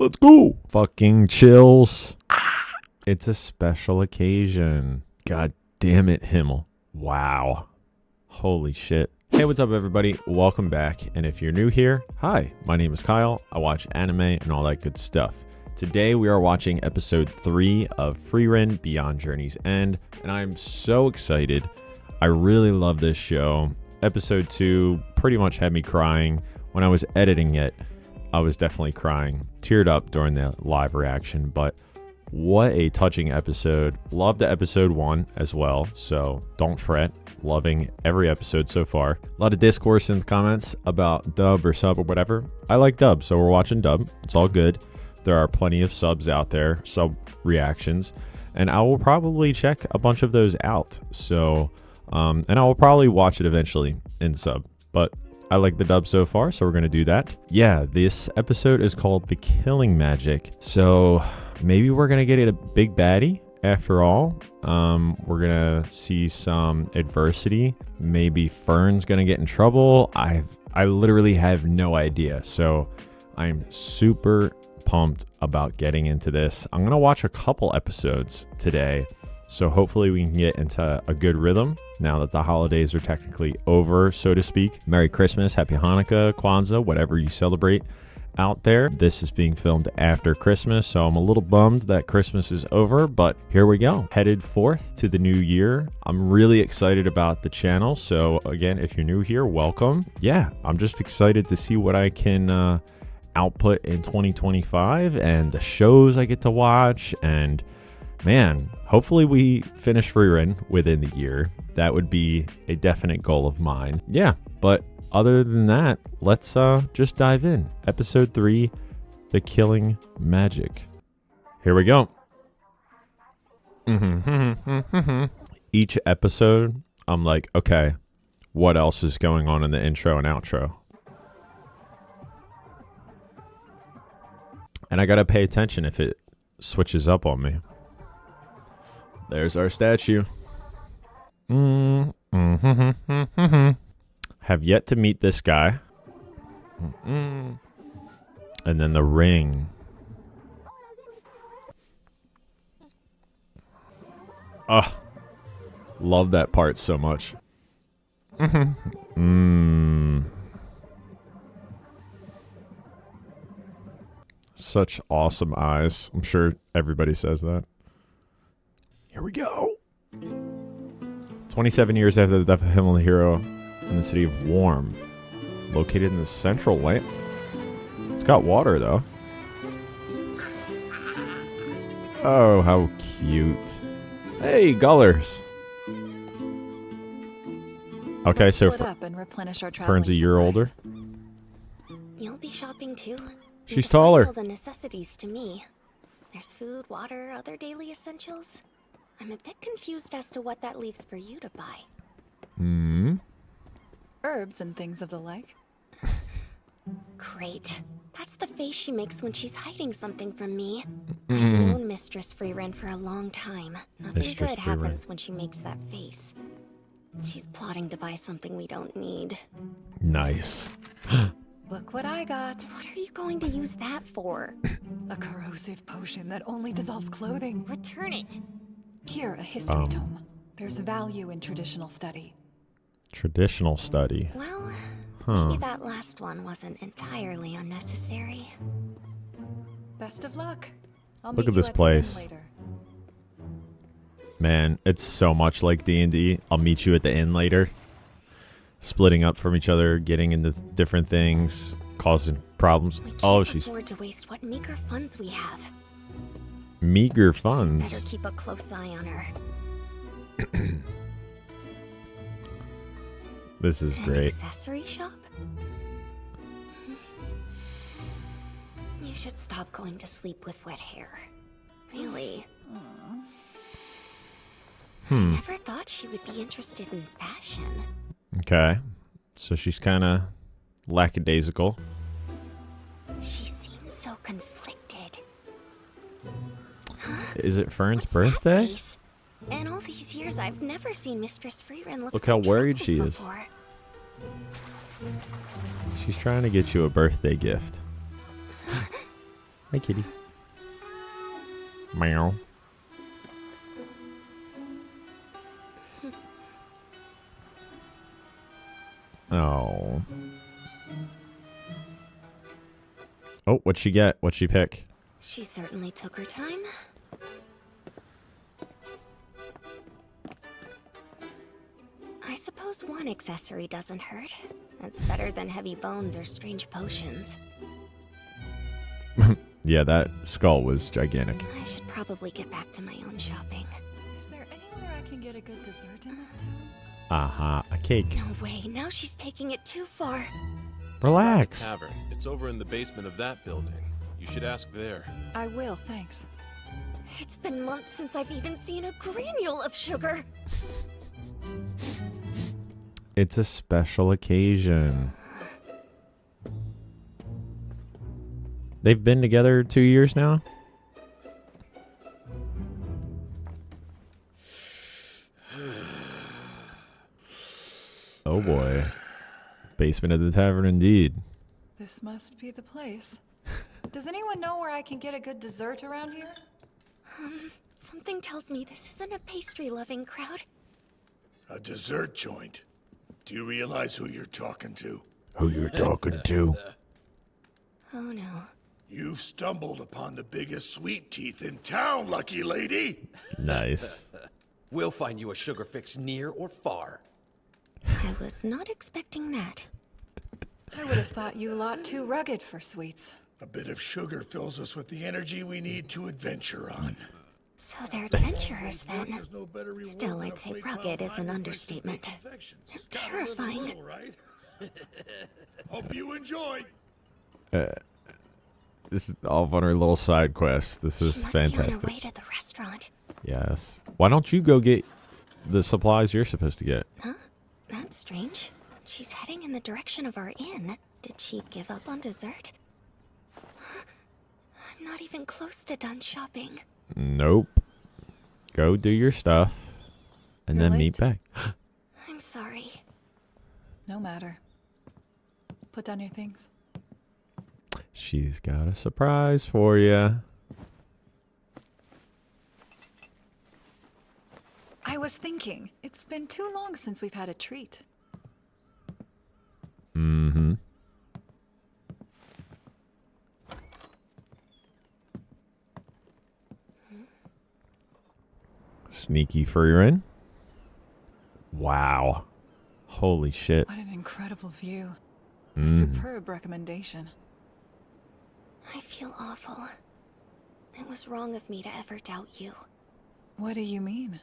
Let's go. Fucking chills. It's a special occasion. God damn it, Himmel. Wow. Holy shit. Hey, what's up, everybody? Welcome back. And if you're new here, hi, my name is Kyle. I watch anime and all that good stuff. Today, we are watching episode 3 of Frieren Beyond Journey's End, and I'm so excited. I really love this show. Episode 2 pretty much had me crying. When I was editing it, I was definitely crying. Teared up during the live reaction, but what a touching episode. Loved the episode 1 as well, so don't fret. Loving every episode so far. A lot of discourse in the comments about dub or sub or whatever. I like dub, so we're watching dub. It's all good. There are plenty of subs out there, sub reactions, and I will probably check a bunch of those out. So, and I will probably watch it eventually in sub, but I like the dub so far, so we're going to do that. Yeah, this episode is called The Killing Magic. So maybe we're going to get a big baddie after all. We're going to see some adversity. Maybe Fern's going to get in trouble. I literally have no idea. So I'm super pumped about getting into this. I'm going to watch a couple episodes today. So hopefully we can get into a good rhythm now that the holidays are technically over, so to speak. Merry Christmas, Happy Hanukkah, Kwanzaa, whatever you celebrate out there. This is being filmed after Christmas, so I'm a little bummed that Christmas is over, but here we go. Headed forth to the new year. I'm really excited about the channel, so again, if you're new here, welcome. Yeah, I'm just excited to see what I can output in 2025 and the shows I get to watch, and man, hopefully we finish Frieren within the year. That would be a definite goal of mine. Yeah, but other than that, let's just dive in. Episode 3, The Killing Magic. Here we go. Each episode, I'm like, okay, what else is going on in the intro and outro? And I gotta pay attention if it switches up on me. There's our statue. Have yet to meet this guy. And then the ring. Oh, love that part so much. Such awesome eyes. I'm sure everybody says that. Here we go. 27 years after the death of Himmel, the hero in the city of Warm, located in the central land. It's got water though. Oh, how cute. Hey, Gullers. Okay, so Fern's a year older. You'll be shopping too. She's taller. All the necessities to me. There's food, water, other daily essentials. I'm a bit confused as to what that leaves for you to buy. Herbs and things of the like. Great. That's the face she makes when she's hiding something from me. I've known Mistress Frieren for a long time. Nothing good happens when she makes that face. She's plotting to buy something we don't need. Nice. Look what I got. What are you going to use that for? A corrosive potion that only dissolves clothing. Return it. Here, a history tome. There's value in traditional study. Traditional study. Well, maybe that last one wasn't entirely unnecessary. Best of luck. I'll Look meet at this you place. the inn later. Man, it's so much like D&D. I'll meet you at the inn later. Splitting up from each other, getting into different things, causing problems. We can't Oh, she's afford to waste what meager funds we have. meager Better funds. keep a close eye on her. This is An great. accessory shop? You should stop going to sleep with wet hair. Really. I never thought she would be interested in fashion. Okay. So she's kind of lackadaisical. She seems so conflicted. Is it Fern's What's that birthday? face? In all these years, I've never seen Mistress Frieren look Look so how worried troubled she is. before. She's trying to get you a birthday gift. Hi, kitty. Meow. Oh. Oh, what'd she get? What'd she pick? She certainly took her time. I suppose one accessory doesn't hurt. That's better than heavy bones or strange potions. Yeah, that skull was gigantic. I should probably get back to my own shopping. Is there anywhere I can get a good dessert in this town? Aha, a cake. No way, now she's taking it too far. Relax. Tavern. It's over in the basement of that building. You should ask there. I will, thanks. It's been months since I've even seen a granule of sugar. It's a special occasion. They've been together 2 years now? Oh boy. Basement of the tavern indeed. This must be the place. Does anyone know where I can get a good dessert around here? Something tells me this isn't a pastry-loving crowd. A dessert joint. Do you realize who you're talking to? Who you're talking to? Oh no. You've stumbled upon the biggest sweet teeth in town, lucky lady. Nice. We'll find you a sugar fix near or far. I was not expecting that. I would have thought you lot too rugged for sweets. A bit of sugar fills us with the energy we need to adventure on. So they're adventurers then. There's no better reward Still, than a I'd say plate rugged full is an of understatement. confections. Terrifying. Little, right? Hope you enjoy. This is all on her little side quest. This is She must be on her fantastic. way to the restaurant. Yes. Why don't you go get the supplies you're supposed to get? Huh? That's strange. She's heading in the direction of our inn. Did she give up on dessert? I'm not even close to done shopping. Nope. Go do your stuff and You're then meet late. back. I'm sorry. No matter. Put down your things. She's got a surprise for you. I was thinking, it's been too long since we've had a treat. Mm-hmm. Sneaky Frieren. Wow. Holy shit. What an incredible view. A Mm. superb recommendation. I feel awful. It was wrong of me to ever doubt you. What do you mean?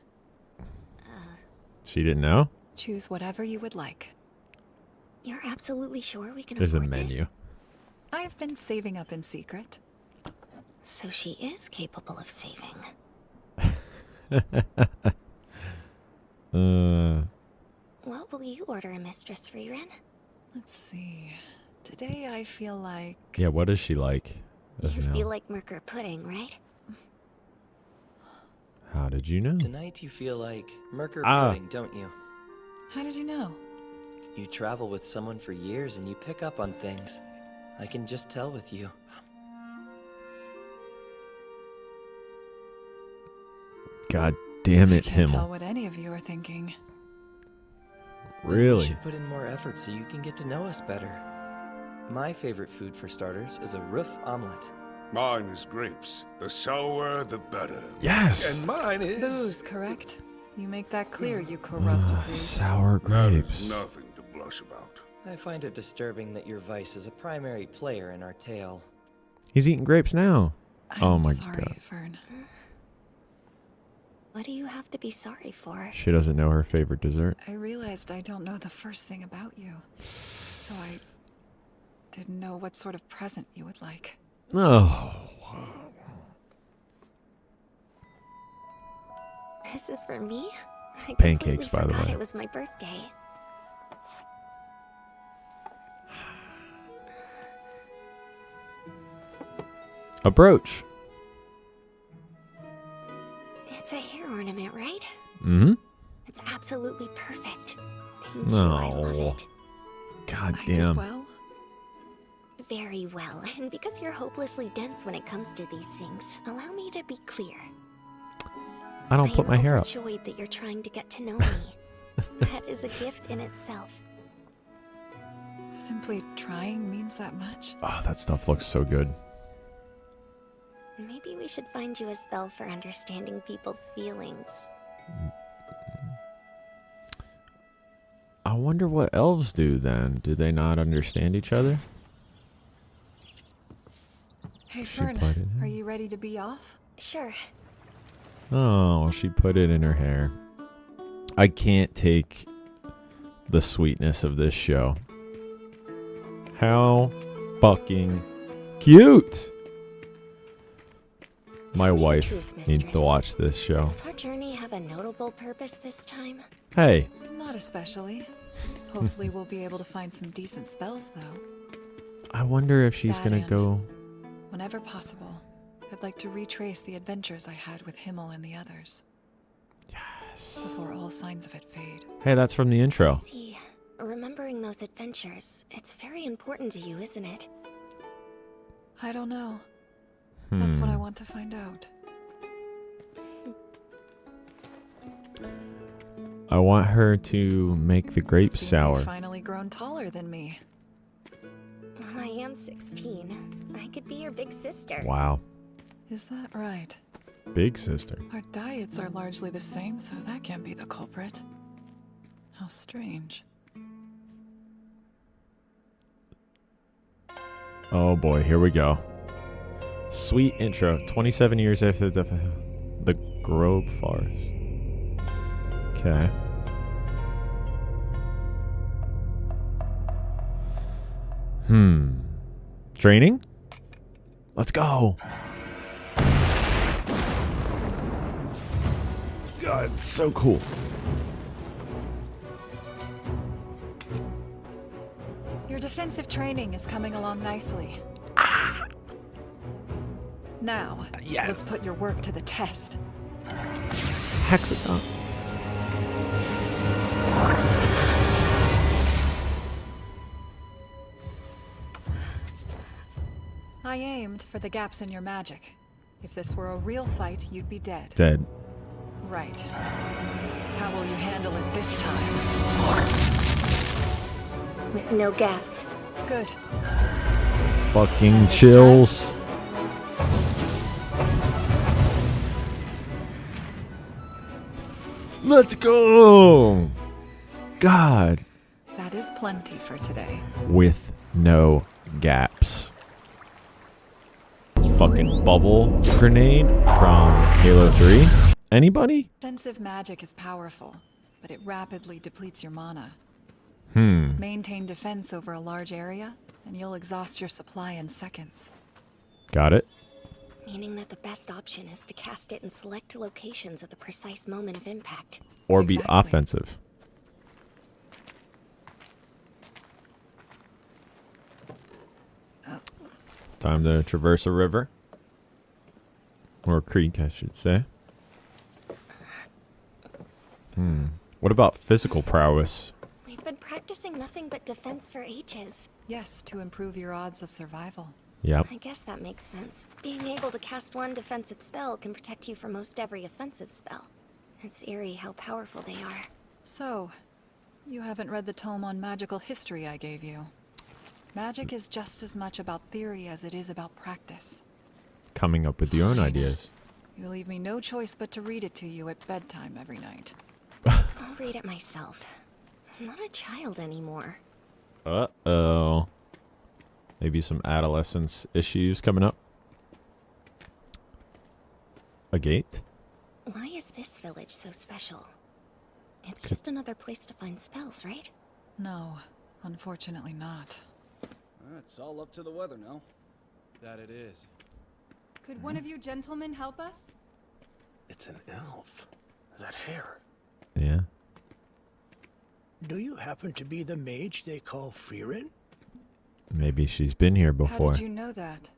She didn't know? Choose whatever you would like. You're absolutely sure we can There's a afford menu. this? I've been saving up in secret. So she is capable of saving. What will you order, Mistress Frieren? Let's see. Today I feel like... Yeah, what is she like? You Doesn't know. feel like Merker pudding, right? How did you know? Tonight you feel like Merker Ah. pudding, don't you? How did you know? You travel with someone for years and you pick up on things. I can just tell with you. God damn it, Can't tell Himmel. what any of you are thinking. Then You Really? should put in more effort so you can get to know us better. My favorite food for starters is a roof omelet. Mine is grapes. The sour, the better. Yes! And mine is... Booze, correct? You make that clear, you corrupt priest. Sour grapes. Nothing to blush about. I find it disturbing that your vice is a primary player in our tale. He's eating grapes now. Oh I'm my sorry, God. Fern. What do you have to be sorry for? She doesn't know her favorite dessert. I realized I don't know the first thing about you. So I didn't know what sort of present you would like. Oh. This is for me? I Pancakes, completely by the forgot way. It was my birthday. A brooch. It's a hair ornament, right? Mm-hmm. It's absolutely perfect. Thank you. I love No. it. God I did damn. well. Very well, and because you're hopelessly dense when it comes to these things, allow me to be clear. I don't put my hair up. I am overjoyed that you're trying to get to know me. That is a gift in itself. Simply trying means that much? Oh, that stuff looks so good. Maybe we should find you a spell for understanding people's feelings. I wonder what elves do then. Do they not understand each other? Hey, She Fern, put it in. are you ready to be off? Sure. Oh, she put it in her hair. I can't take the sweetness of this show. How fucking cute! My Tell me the wife truth, needs to mistress. watch this show. Does our journey have a notable purpose this time? Hey, Not especially. Hopefully we'll be able to find some decent spells, though. I wonder if she's That gonna and- go... Whenever possible, I'd like to retrace the adventures I had with Himmel and the others, Yes. before all signs of it fade. Hey, that's from the intro. See, remembering those adventures, it's very important to you, isn't it? I don't know. That's what I Hmm. want to find out. I want her to make the grapes Seems sour. you've finally grown taller than me. Well, I am 16. I could be your big sister. Wow. Is that right? Big sister. Our diets are largely the same, so that can't be the culprit. How strange. Oh boy, here we go. Sweet intro. 27 years after the Grove Forest. Okay. Training? Let's go. God, it's so cool. Your defensive training is coming along nicely. Now, Yes. let's put your work to the test. Hexagon. I aimed for the gaps in your magic. If this were a real fight, you'd be dead. Dead. Right. How will you handle it this time? With no gaps. Good. Fucking chills. Let's go. God. That is plenty for today. With no gaps. Fucking bubble grenade from Halo 3. Anybody? Defensive magic is powerful, but it rapidly depletes your mana. Hmm. Maintain defense over a large area, and you'll exhaust your supply in seconds. Got it. Meaning that the best option is to cast it in select locations at the precise moment of impact. Or be Exactly. offensive. Time to traverse a river. Or a creek, I should say. What about physical prowess? We've been practicing nothing but defense for ages. Yes, to improve your odds of survival. Yep. I guess that makes sense. Being able to cast one defensive spell can protect you from most every offensive spell. It's eerie how powerful they are. So, you haven't read the tome on magical history I gave you. Magic is just as much about theory as it is about practice. Coming up with your own Fine. ideas. You leave me no choice but to read it to you at bedtime every night. I'll read it myself. I'm not a child anymore. Uh-oh. Maybe some adolescence issues coming up. A gate? Why is this village so special? It's just another place to find spells, right? No, unfortunately not. It's all up to the weather now. That it is. Could one of you gentlemen help us? It's an elf. That hair. Yeah. Do you happen to be the mage they call Frieren? Maybe she's been here How before. did you know that?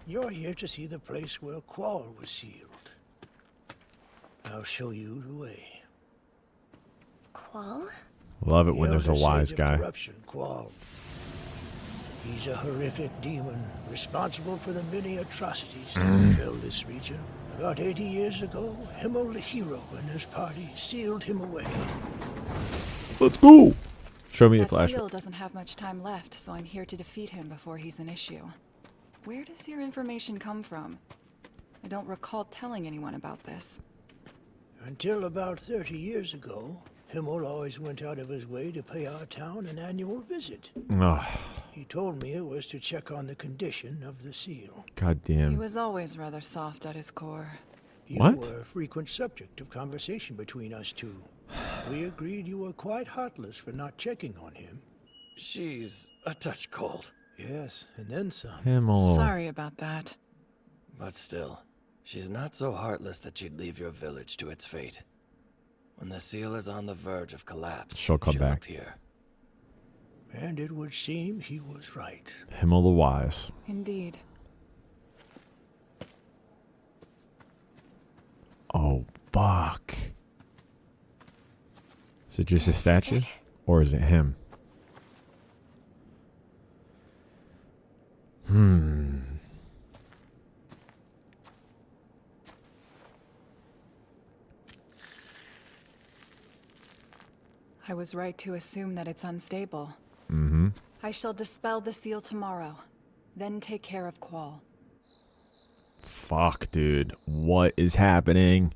You're here to see the place where Qual was sealed. I'll show you the way. Qual? Love it when The there's a elder wise sage of guy. Corruption, Qual. He's a horrific demon, responsible for the many atrocities that befell this region. About 80 years ago, Himmel the hero and his party sealed him away. Let's go. Show me the That flashback. seal doesn't have much time left, so I'm here to defeat him before he's an issue. Where does your information come from? I don't recall telling anyone about this. Until about 30 years ago, Himmel always went out of his way to pay our town an annual visit. Oh, He told me it was to check on the condition of the seal. God He damn. was always rather soft at his core. You What? were a frequent subject of conversation between us two. We agreed you were quite heartless for not checking on him. She's a touch cold. Yes, and then some. Himmel. Sorry about that. But still, she's not so heartless that she'd leave your village to its fate. When the seal is on the verge of collapse, She'll come back. appear. And it would seem he was right. Himmel the Wise. Indeed. Oh, fuck. Is it just a This is statue? it. Or is it him? I was right to assume that it's unstable. Mm-hmm. I shall dispel the seal tomorrow, then take care of Qual. Fuck, dude. What is happening?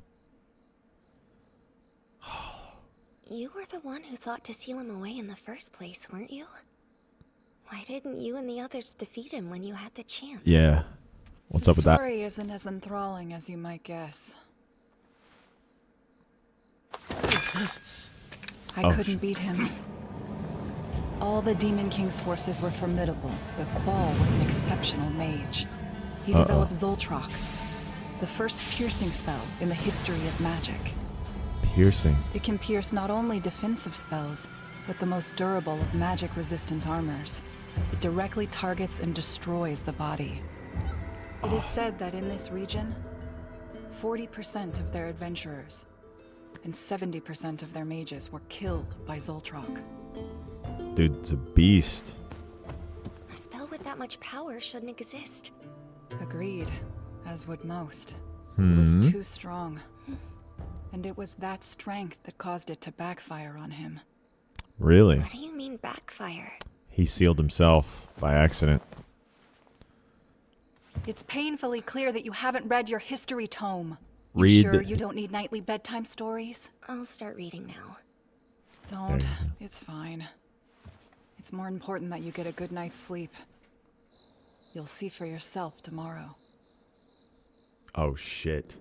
You were the one who thought to seal him away in the first place, weren't you? Why didn't you and the others defeat him when you had the chance? Yeah. What's The up with that? story isn't as enthralling as you might guess. I Oh, couldn't shit. beat him. All the Demon King's forces were formidable, but Qual was an exceptional mage. He developed Zoltrak, the first piercing spell in the history of magic. Piercing. It can pierce not only defensive spells, but the most durable of magic-resistant armors. It directly targets and destroys the body. It is said that in this region, 40% of their adventurers and 70% of their mages were killed by Zoltrak. Dude, it's a beast. A spell with that much power shouldn't exist. Agreed, as would most. It was Hmm. too strong. And it was that strength that caused it to backfire on him. Really? What do you mean backfire? He sealed himself by accident. It's painfully clear that you haven't read your history tome. Read You sure the- you don't need nightly bedtime stories? I'll start reading now. Don't. you It's fine. It's more important that you get a good night's sleep. You'll see for yourself tomorrow. Oh, shit.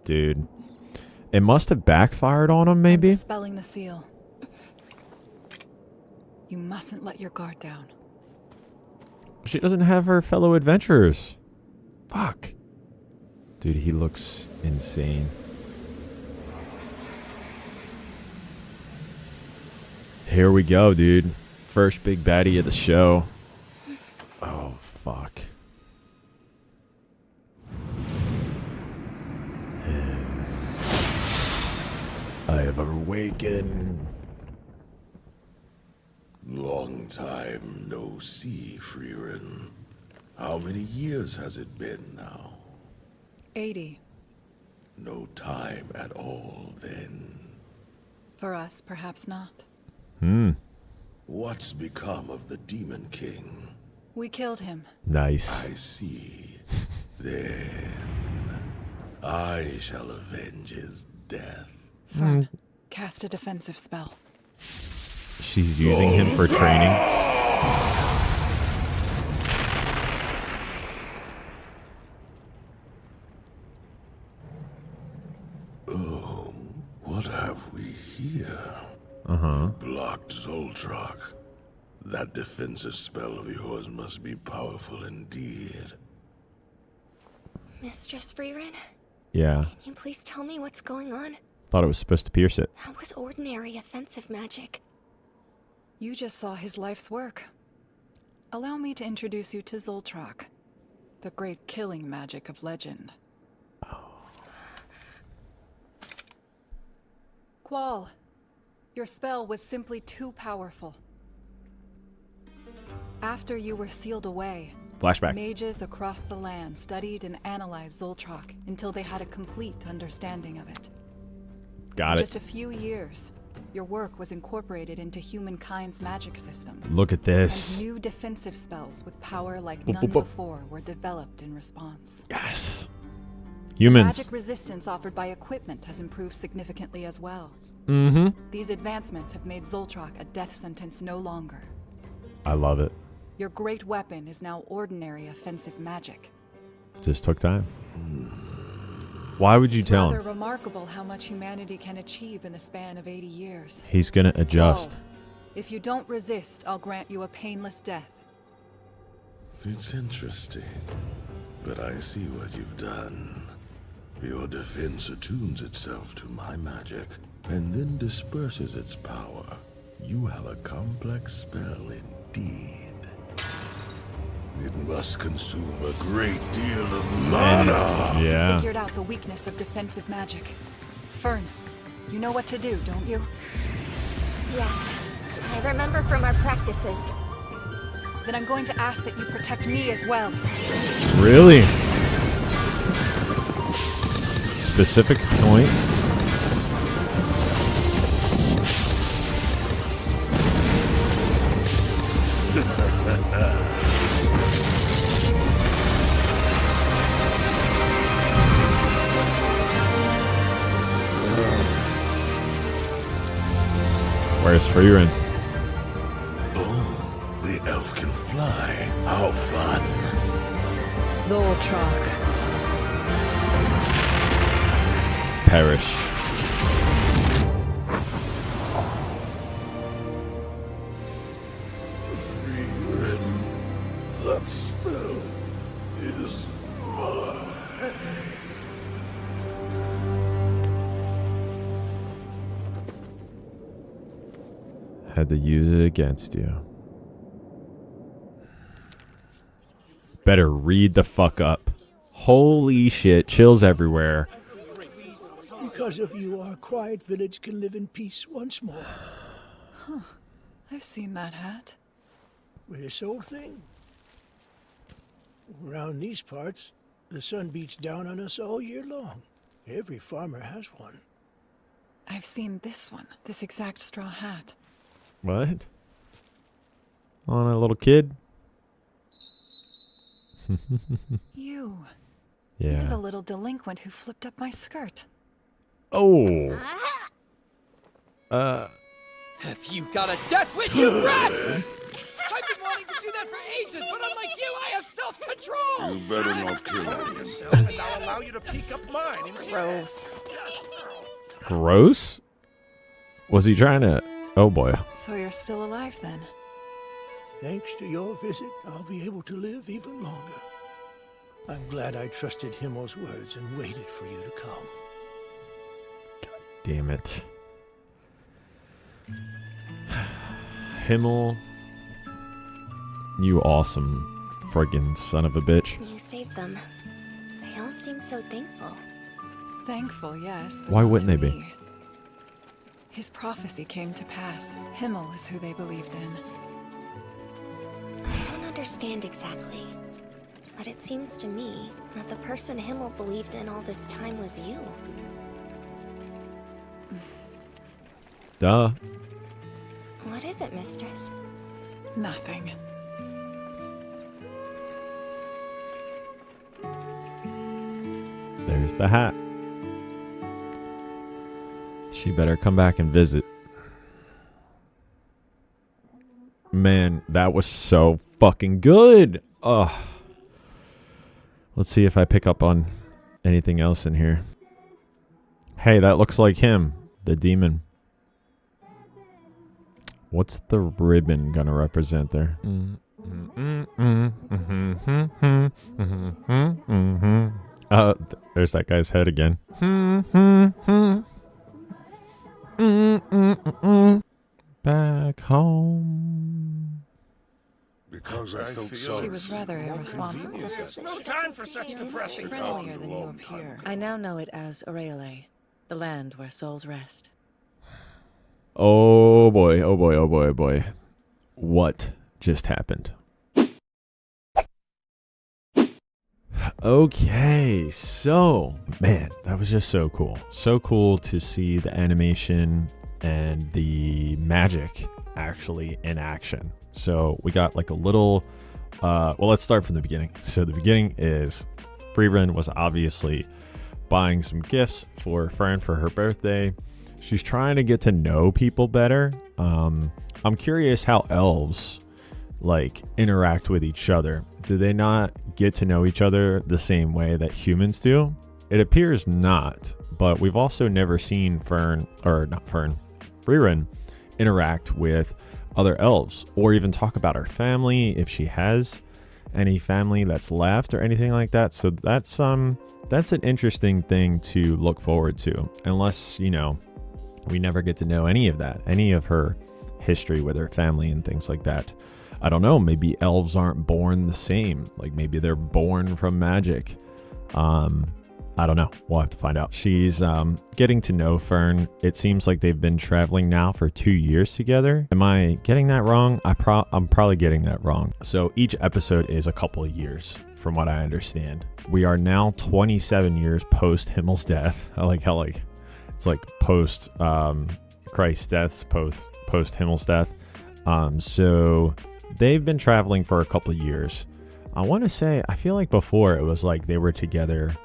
Dude. It must have backfired on him, maybe? I'm dispelling the seal. You mustn't let your guard down. She doesn't have her fellow adventurers. Fuck. Dude, he looks insane. Here we go, dude. First big baddie of the show. Oh, fuck. I have awakened. Long time no see, Frieren. How many years has it been now? 80. No time at all, then. For us, perhaps not. What's become of the Demon King? We killed him. Nice. I see. Then I shall avenge his death. Fern, cast a defensive spell. She's using him for training. Oh, what have we here? Uh-huh. Blocked Zoltrak. That defensive spell of yours must be powerful indeed. Mistress Frieren, Yeah. can you please tell me what's going on? Thought it was supposed to pierce it. That was ordinary offensive magic. You just saw his life's work. Allow me to introduce you to Zoltrak, the great killing magic of legend. Qual, your spell was simply too powerful. After you were sealed away, Flashback. mages across the land studied and analyzed Zoltrak until they had a complete understanding of it. Got In it. just a few years, your work was incorporated into humankind's magic system. Look at this. And new defensive spells with power like Boop, none boop, boop. before were developed in response. Yes. Humans. Magic resistance offered by equipment has improved significantly as well. Mm-hmm. These advancements have made Zoltrak a death sentence no longer. I love it. Your great weapon is now ordinary offensive magic. Just took time. Why would you It's tell rather him? remarkable how much humanity can achieve in the span of 80 years. He's gonna adjust. Oh, if you don't resist, I'll grant you a painless death. It's interesting, but I see what you've done. Your defense attunes itself to my magic, and then disperses its power. You have a complex spell indeed. It must consume a great deal of mana. Yeah. Figured out the weakness of defensive magic. Fern, you know what to do, don't you? Yes, I remember from our practices. Then I'm going to ask that you protect me as well. Really? Specific points? Where's Frieren? Oh, the elf can fly. How fun. Zoltrak. Perish. Frieren, that spell is mine. Had to use it against you. Better read the fuck up. Holy shit, chills everywhere. Because of you, our quiet village can live in peace once more. I've seen that hat. This old thing. Around these parts, the sun beats down on us all year long. Every farmer has one. I've seen this one, this exact straw hat. What? On a little kid? You. You're the Yeah. little delinquent who flipped up my skirt. Oh. Have you got a death wish, you brat? I've been wanting to do that for ages, but unlike you, I have self-control! You better not kill him. yourself, and I'll allow you to peek up mine instead. Gross. Gross? Was he trying to... Oh boy. So you're still alive then? Thanks to your visit, I'll be able to live even longer. I'm glad I trusted Himmel's words and waited for you to come. Damn it. Himmel. You awesome friggin' son of a bitch. You saved them. They all seem so thankful. Thankful, yes. But Why not wouldn't to they be? me. His prophecy came to pass. Himmel is who they believed in. I don't understand exactly. But it seems to me that the person Himmel believed in all this time was you. Duh. What is it, mistress? Nothing. There's the hat. She better come back and visit. Man, that was so fucking good. Ugh. Let's see if I pick up on anything else in here. Hey, that looks like him, the demon. What's the ribbon gonna represent there? There's that guy's head again. Back home. Because I felt so. He was rather irresponsible. No time for such depressing talk. Friendlier than you appear. I now know it as Aureole, the land where souls rest. Oh boy, oh boy, oh boy, oh boy. What just happened? Okay, so man, that was just so cool. So cool to see the animation and the magic actually in action. So we got like a little well, let's start from the beginning. So the beginning is Frieren was obviously buying some gifts for Fern for her birthday. She's trying to get to know people better. I'm curious how elves like interact with each other. Do they not get to know each other the same way that humans do? It appears not, but we've also never seen Frieren interact with other elves or even talk about her family, if she has any family that's left or anything like that. So that's an interesting thing to look forward to, unless, you know, we never get to know any of that, any of her history with her family and things like that. I don't know, maybe elves aren't born the same, like maybe they're born from magic. I don't know. We'll have to find out. She's getting to know Fern. It seems like they've been traveling now for 2 years together. Am I getting that wrong? I'm probably getting that wrong. So each episode is a couple of years, from what I understand. We are now 27 years post Himmel's death. I like how it's like post Christ's death, post Himmel's death. So they've been traveling for a couple of years. I want to say, I feel like before it was like they were together.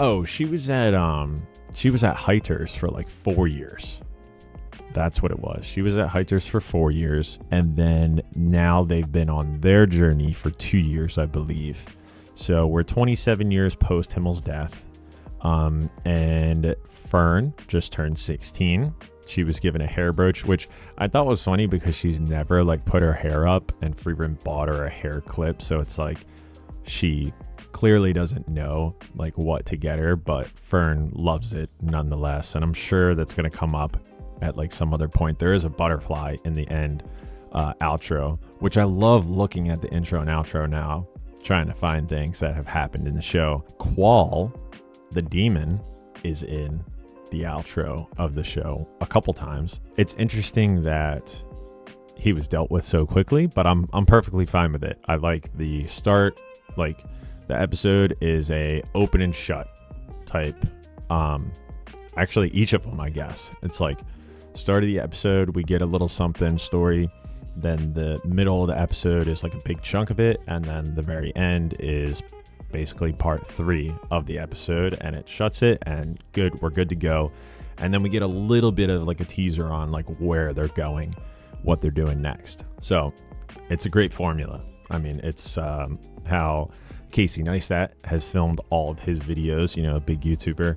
Oh, she was at Heiters for like 4 years. That's what it was. She was at Heiters for 4 years, and then now they've been on their journey for 2 years, I believe. So we're 27 years post Himmel's death. And Fern just turned 16. She was given a hair brooch, which I thought was funny because she's never like put her hair up, and Frieren bought her a hair clip. So it's like she clearly doesn't know like what to get her, but Fern loves it nonetheless. And I'm sure that's going to come up at like some other point. There is a butterfly in the end outro, which I love looking at the intro and outro now, trying to find things that have happened in the show. Qual, the demon, is in the outro of the show a couple times. It's interesting that he was dealt with so quickly, but I'm perfectly fine with it. I like the start, like the episode is a open and shut type. Actually, each of them, I guess. It's like start of the episode, we get a little something story. Then the middle of the episode is like a big chunk of it. And then the very end is basically part 3 of the episode, and it shuts it, and we're good to go. And then we get a little bit of like a teaser on like where they're going, what they're doing next. So it's a great formula. I mean, it's how Casey Neistat has filmed all of his videos, you know, a big YouTuber,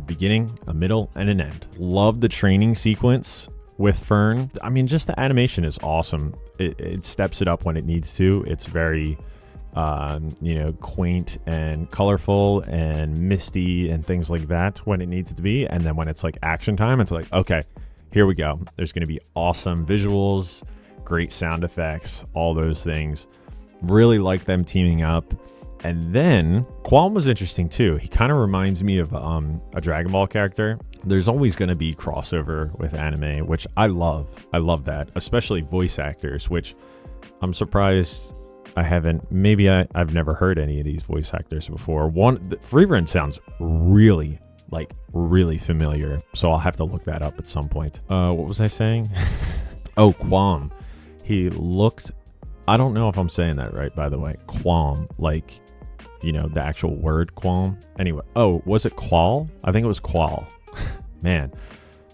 beginning, a middle, and an end. Love the training sequence with Fern. I mean, just the animation is awesome. It steps it up when it needs to. It's very, you know, quaint and colorful and misty and things like that when it needs to be. And then when it's like action time, it's like, okay, here we go. There's going to be awesome visuals, great sound effects, all those things. Really like them teaming up. And then Qualm was interesting too. He kind of reminds me of a Dragon Ball character. There's always going to be crossover with anime, which I love. I love that, especially voice actors, which I'm surprised I haven't. Maybe I've never heard any of these voice actors before. Frieren sounds really familiar, so I'll have to look that up at some point. What was I saying? Oh, Qualm. He looked. I don't know if I'm saying that right, by the way. Qualm, like, you know, the actual word qualm. Anyway, oh, was it Qual? I think it was Qual. Man,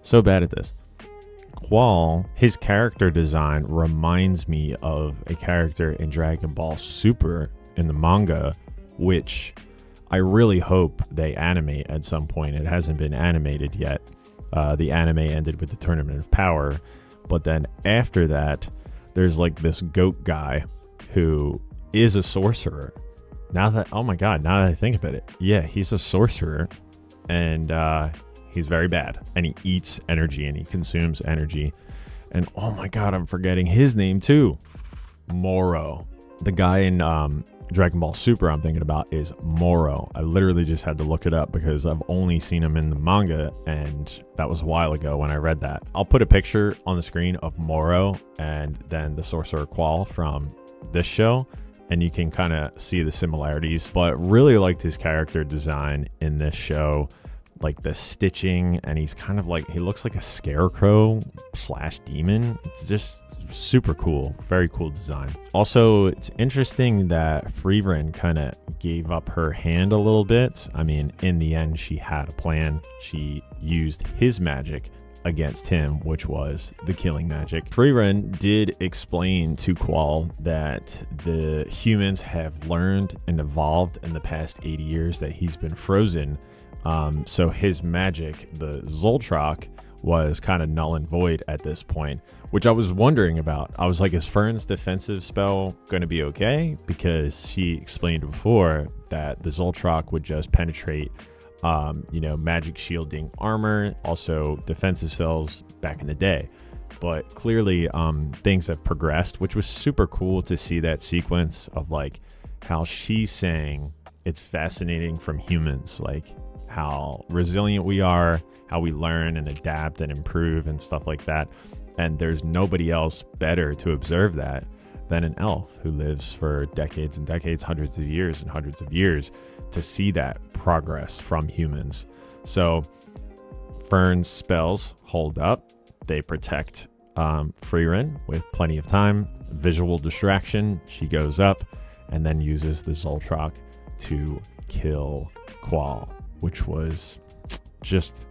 so bad at this. Qual, his character design reminds me of a character in Dragon Ball Super in the manga, which I really hope they animate at some point. It hasn't been animated yet. The anime ended with the Tournament of Power, but then after that, there's like this goat guy who is a sorcerer. Oh my god, now that I think about it, yeah, he's a sorcerer, and he's very bad, and he eats energy and he consumes energy. And oh my god, I'm forgetting his name too. Moro. The guy in Dragon Ball Super I'm thinking about is Moro. I literally just had to look it up because I've only seen him in the manga, and that was a while ago when I read that. I'll put a picture on the screen of Moro and then the Sorcerer Qual from this show, and you can kind of see the similarities. But really liked his character design in this show, like the stitching, and he's kind of like, he looks like a scarecrow / demon. It's just super cool. Very cool design. Also, it's interesting that Frieren kind of gave up her hand a little bit. I mean, in the end, she had a plan. She used his magic against him, which was the killing magic. Frieren did explain to Qual that the humans have learned and evolved in the past 80 years that he's been frozen. So his magic, the Zoltrak, was kind of null and void at this point, which I was wondering about. I was like, is Fern's defensive spell going to be okay? Because she explained before that the Zoltrak would just penetrate, magic shielding armor, also defensive spells back in the day. But clearly, things have progressed, which was super cool to see that sequence of like how she's saying it's fascinating from humans, like how resilient we are, how we learn and adapt and improve and stuff like that. And there's nobody else better to observe that than an elf who lives for decades and decades, hundreds of years and hundreds of years, to see that progress from humans. So Fern's spells hold up. They protect Frieren with plenty of time. Visual distraction, she goes up and then uses the Zoltrak to kill Qual, which was just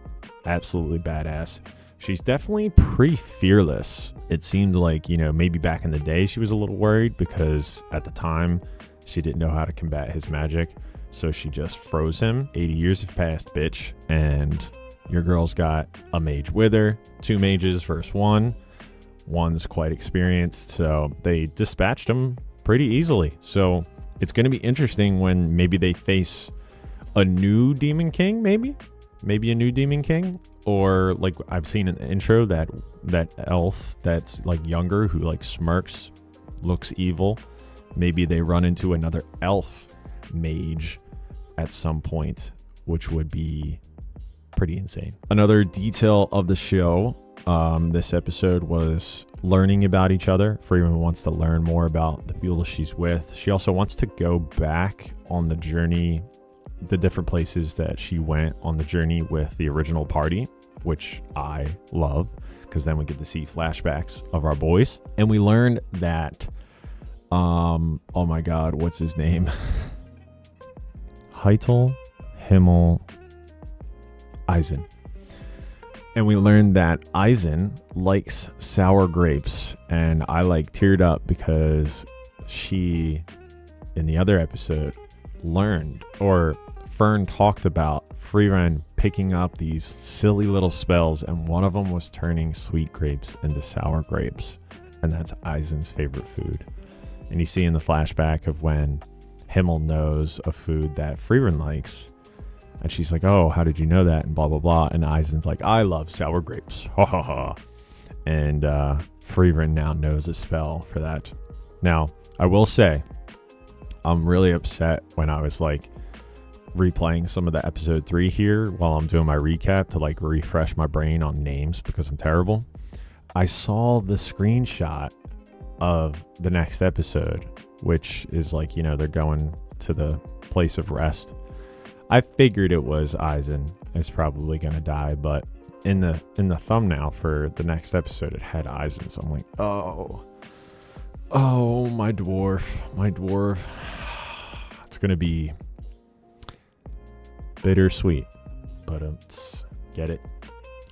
absolutely badass. She's definitely pretty fearless. It seemed like, maybe back in the day she was a little worried because at the time she didn't know how to combat his magic. So she just froze him. 80 years have passed, bitch. And your girl's got a mage with her. 2 mages versus 1. One's quite experienced. So they dispatched him pretty easily. So it's going to be interesting when maybe they face a new Demon King, maybe a new Demon King, or like I've seen in the intro that elf that's like younger who like smirks, looks evil. Maybe they run into another elf mage at some point, which would be pretty insane. Another detail of the show, this episode, was learning about each other. Frieren wants to learn more about the people she's with. She also wants to go back on the journey, the different places that she went on the journey with the original party, which I love because then we get to see flashbacks of our boys. And we learned that, oh my God, what's his name? Heitel, Himmel, Eisen. And we learned that Eisen likes sour grapes, and I teared up because she, in the other episode, learned, or Fern talked about Frieren picking up these silly little spells, and one of them was turning sweet grapes into sour grapes, and that's Eisen's favorite food. And you see in the flashback of when Himmel knows a food that Frieren likes, and she's like, oh, how did you know that? And blah, blah, blah. And Eisen's like, I love sour grapes. Ha, ha, ha. And Frieren now knows a spell for that. Now, I will say, I'm really upset when I was replaying some of the episode 3 here while I'm doing my recap to refresh my brain on names because I'm terrible. I saw the screenshot of the next episode, which is they're going to the place of rest. I figured it was Eisen is probably gonna die, but in the thumbnail for the next episode it had Eisen, so I'm like, oh my dwarf. It's gonna be bittersweet, but get it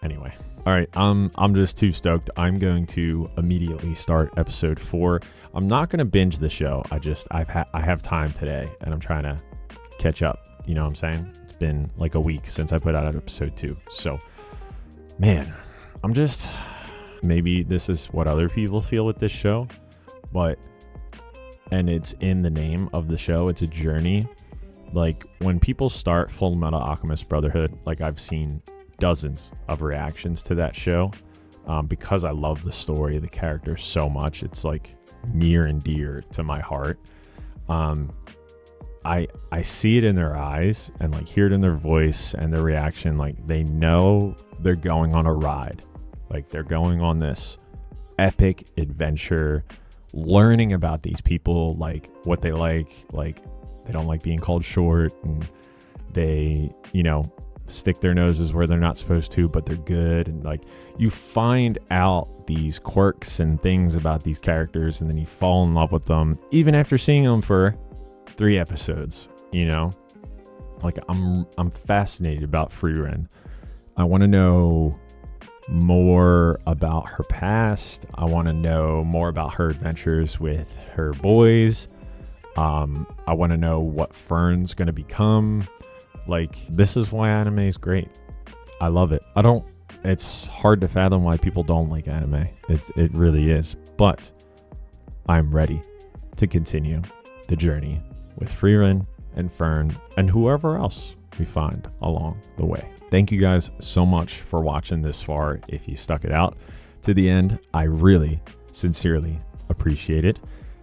anyway. All right, I'm just too stoked. I'm going to immediately start episode 4. I'm not gonna binge the show. I have time today, and I'm trying to catch up. You know what I'm saying? It's been a week since I put out episode 2. So, man, maybe this is what other people feel with this show, and it's in the name of the show. It's a journey. When people start Full Metal Alchemist Brotherhood, I've seen dozens of reactions to that show because I love the story, the characters so much. It's near and dear to my heart. I see it in their eyes and hear it in their voice and their reaction. They know they're going on a ride. They're going on this epic adventure learning about these people, like what they like they don't like being called short, and they, you know, stick their noses where they're not supposed to, but they're good. And like, you find out these quirks and things about these characters, and then you fall in love with them even after seeing them for 3 episodes, you know. Like, I'm fascinated about Frieren. I want to know more about her past. I want to know more about her adventures with her boys. I want to know what Fern's going to become. Like, this is why anime is great. I love it. It's hard to fathom why people don't like anime. It really is. But I'm ready to continue the journey with Frieren and Fern and whoever else we find along the way. Thank you guys so much for watching this far. If you stuck it out to the end, I really sincerely appreciate it.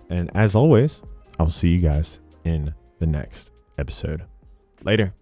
And as always, I'll see you guys in the next episode. Later.